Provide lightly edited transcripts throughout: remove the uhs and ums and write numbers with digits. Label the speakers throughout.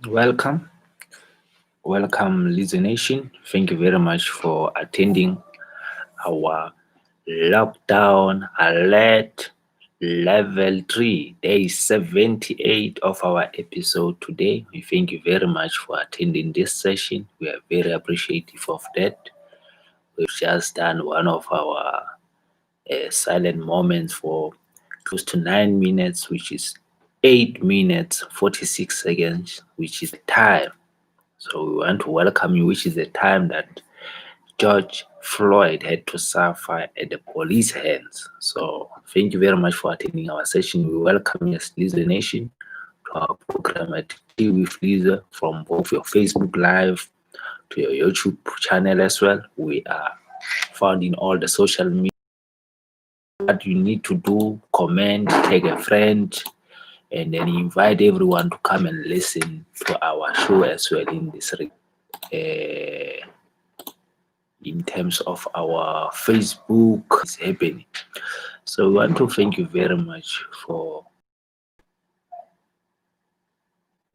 Speaker 1: Welcome, welcome, Lizzie Nation. Thank you very much for attending our lockdown alert level 3, day 78 of our episode today. We thank you very much for attending this session. We are very appreciative of that. We've just done one of our silent moments for close to 9 minutes, which is 8 minutes 46 seconds, which is the time. So we want to welcome you, which is the time that George Floyd had to suffer at the police hands. So thank you very much for attending our session. We welcome you as Lisa Nation to our program at Tea with Lisa from both your Facebook Live to your YouTube channel as well. We are found in all the social media. What you need to do, comment, take a friend, and then invite everyone to come and listen to our show as well in this in terms of our Facebook is happening. So we want to thank you very much for,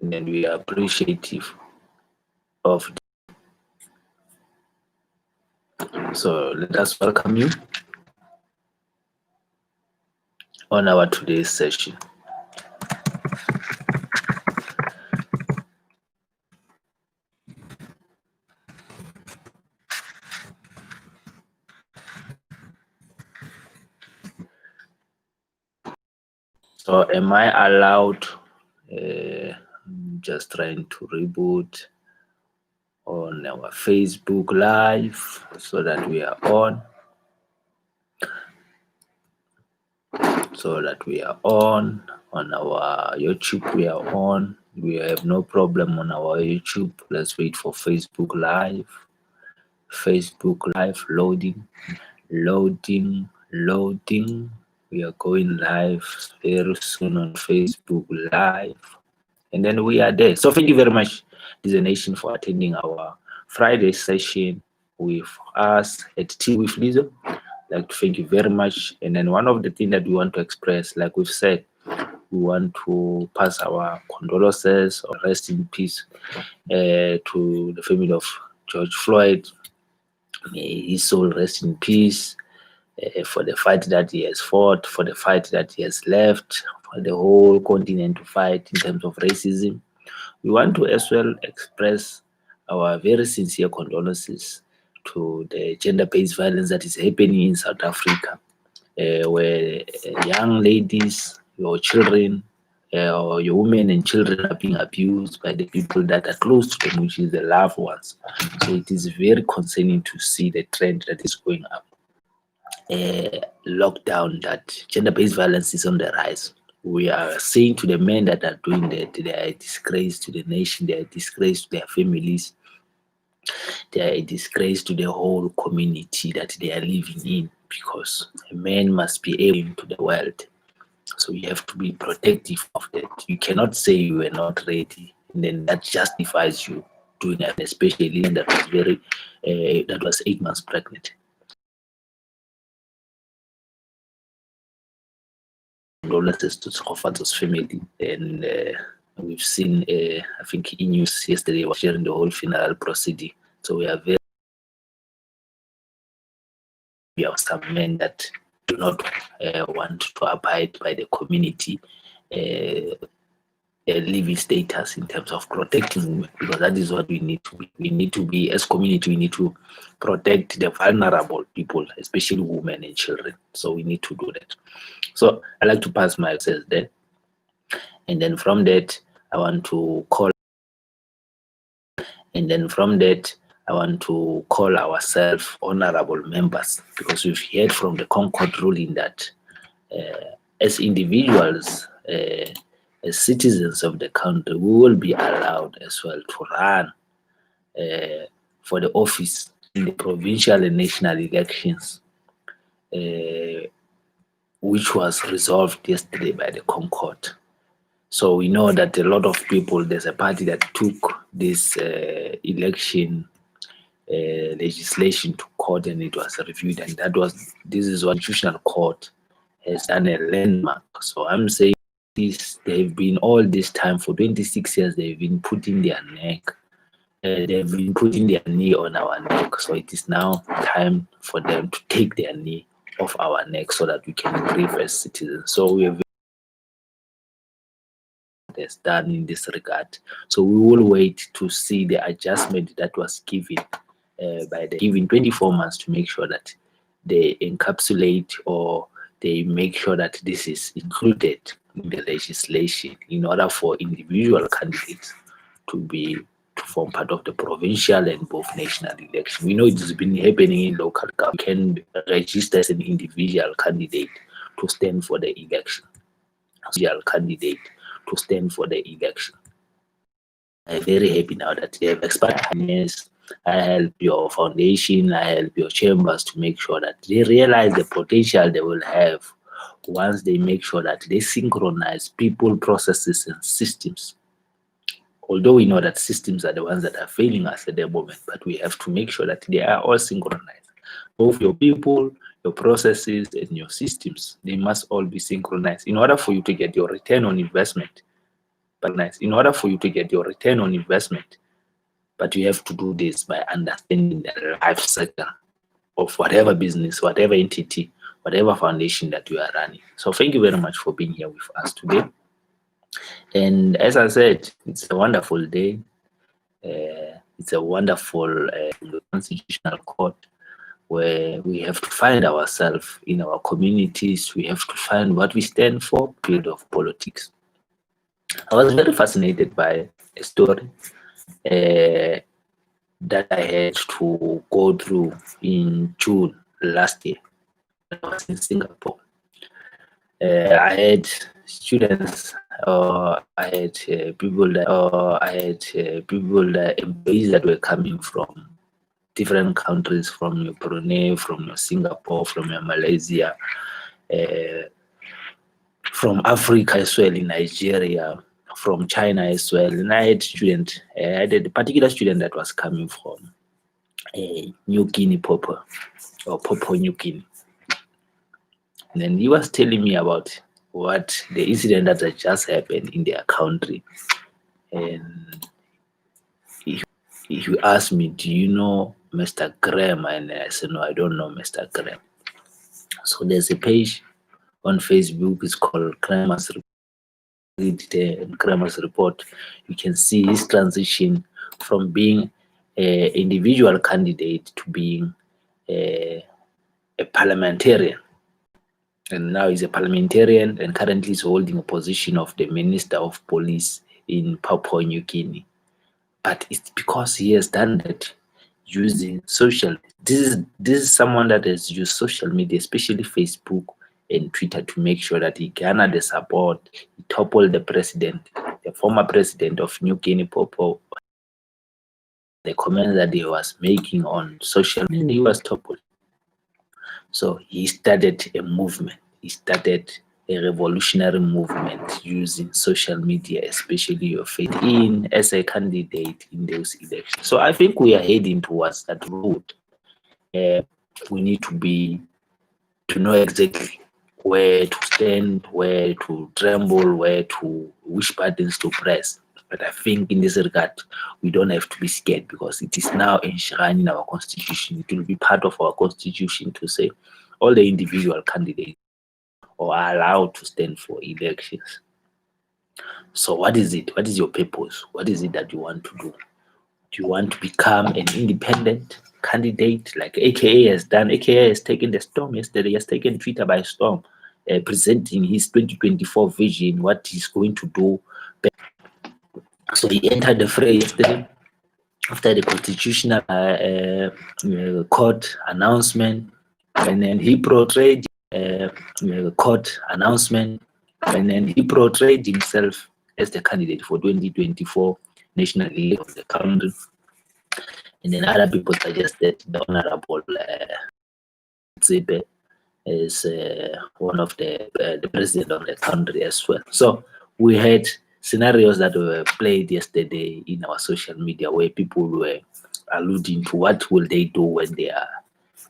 Speaker 1: and we are appreciative of. So let us welcome you on our today's session. So am I allowed? I'm just trying to reboot on our Facebook Live so that we are on. On our YouTube, we are on. We have no problem on our YouTube. Let's wait for Facebook Live. Facebook Live loading. We are going live very soon on Facebook Live. And then we are there. So thank you very much, Lisa Nation, for attending our Friday session with us at Tea with Lisa. I'd like to thank you very much. And then one of the things that we want to express, like we've said, we want to pass our condolences or rest in peace to the family of George Floyd. May his soul rest in peace for the fight that he has fought, for the fight that he has left, for the whole continent to fight in terms of racism. We want to as well express our very sincere condolences to the gender-based violence that is happening in South Africa, where young ladies, your children, or your women and children are being abused by the people that are close to them, which is the loved ones. So it is very concerning to see the trend that is going up. Lockdown, that gender-based violence is on the rise. We are saying to the men that are doing that, they are a disgrace to the nation, they are a disgrace to their families, they are a disgrace to the whole community that they are living in, because a man must be able to the world. So you have to be protective of that. You cannot say you were not ready, and then that justifies you doing that, especially that was that was 8 months pregnant. Condolences to Skofanto's family, and we've seen, I think, news yesterday was sharing the whole funeral proceeding. So we are some men that do not want to abide by the community living status in terms of protecting women, because that is what we need to be. We need to be, as community, we need to protect the vulnerable people, especially women and children. So we need to do that. So I like to pass my access there. And then from that, I want to call ourselves honorable members, because we've heard from the Concord ruling that as individuals, as citizens of the country, we will be allowed as well to run for the office in the provincial and national elections, which was resolved yesterday by the Concord. So we know that a lot of people, there's a party that took this election legislation to court, and it was reviewed, and this is what Constitutional Court has done a landmark. So I'm saying they've been all this time for 26 years, they've been putting their neck, they've been putting their knee on our neck. So it is now time for them to take their knee off our neck so that we can breathe as citizens. So we have done in this regard. So we will wait to see the adjustment that was given by the given 24 months to make sure that they encapsulate or they make sure that this is included in the legislation in order for individual candidates to form part of the provincial and both national election. We know it has been happening in local government. You can register as an individual candidate to stand for the election. I'm very happy now that they have expanded. I help your foundation, I help your chambers to make sure that they realize the potential they will have once they make sure that they synchronize people, processes, and systems. Although we know that systems are the ones that are failing us at the moment, but we have to make sure that they are all synchronized. Both your people, your processes, and your systems, they must all be synchronized in order for you to get your return on investment. But you have to do this by understanding the life cycle of whatever business, whatever entity, whatever foundation that you are running. So thank you very much for being here with us today. And as I said, it's a wonderful day. It's a wonderful constitutional court where we have to find ourselves in our communities. We have to find what we stand for, field of politics. I was very fascinated by a story that I had to go through in June last year. I was in Singapore. I had students, I had people that employees that were coming from different countries, from your Brunei, from your Singapore, from your Malaysia, from Africa as well, in Nigeria, from China as well. And I had a particular student that was coming from New Guinea, Papua New Guinea. And then he was telling me about what the incident that had just happened in their country. And he asked me, do you know Mr. Graham? And I said, no, I don't know Mr. Graham. So there's a page on Facebook, it's called Kramer's Report. You can see his transition from being an individual candidate to being a parliamentarian. And now he's a parliamentarian and currently is holding a position of the Minister of Police in Papua New Guinea. But it's because he has done that using social. This is someone that has used social media, especially Facebook and Twitter, to make sure that he garnered the support. He toppled the former president of New Guinea, Papua. The comments that he was making on social media, he was toppled. So he started a movement. He started a revolutionary movement using social media, especially your faith in as a candidate in those elections. So I think we are heading towards that road. We need to know exactly where to stand, where to tremble, which buttons to press. But I think in this regard, we don't have to be scared because it is now enshrined in our constitution. It will be part of our constitution to say all the individual candidates are allowed to stand for elections. So what is it? What is your purpose? What is it that you want to do? Do you want to become an independent candidate like AKA has done? AKA has taken the storm yesterday. He has taken Twitter by storm, presenting his 2024 vision, what he's going to do. So he entered the fray yesterday after the constitutional court announcement, and then he portrayed court announcement, and then he portrayed himself as the candidate for 2024 national election of the country. And then other people suggested the Honorable Tsipe is one of the president of the country as well. So we had scenarios that were played yesterday in our social media where people were alluding to what will they do when they are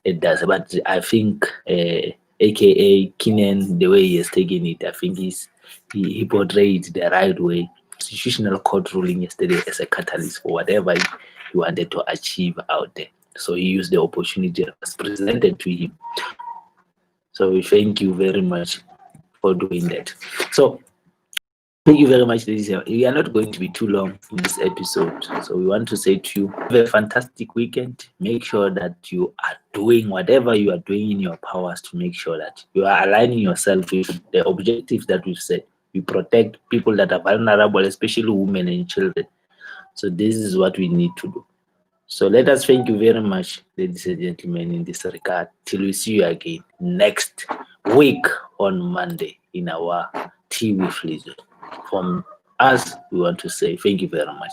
Speaker 1: it does. But I think AKA Keenan, the way he has taken it, I think he's he portrayed the right way. Constitutional court ruling yesterday as a catalyst for whatever he wanted to achieve out there. So he used the opportunity that was presented to him. So we thank you very much for doing that. So thank you very much, ladies. We are not going to be too long in this episode. So we want to say to you, have a fantastic weekend. Make sure that you are doing whatever you are doing in your powers to make sure that you are aligning yourself with the objectives that we've set. We protect people that are vulnerable, especially women and children. So this is what we need to do. So let us thank you very much, ladies and gentlemen, in this regard. Till we see you again next week on Monday in our Tea with Lizzo. From us, we want to say thank you very much.